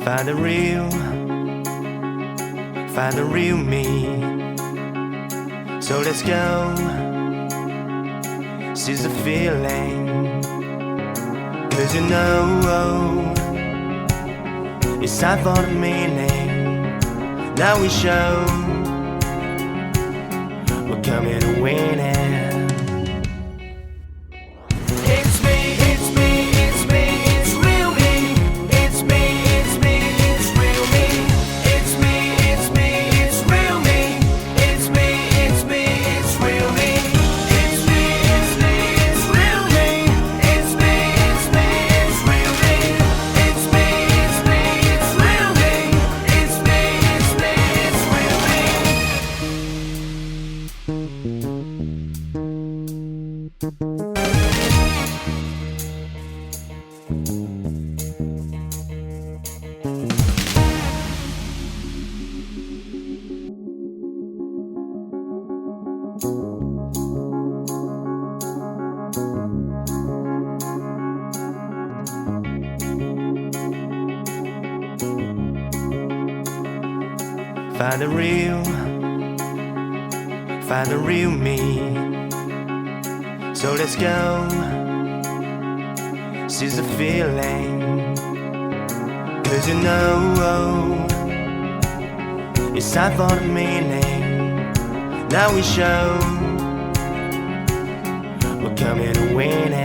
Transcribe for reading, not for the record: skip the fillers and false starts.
Find the real me. So let's go, seize the feeling. 'Cause you know it's time for the meaning. Now we show we're coming to win it. Find the real me. So let's go, seize the feeling. 'Cause you know it's time for the meaning. Now we show we're coming to win it.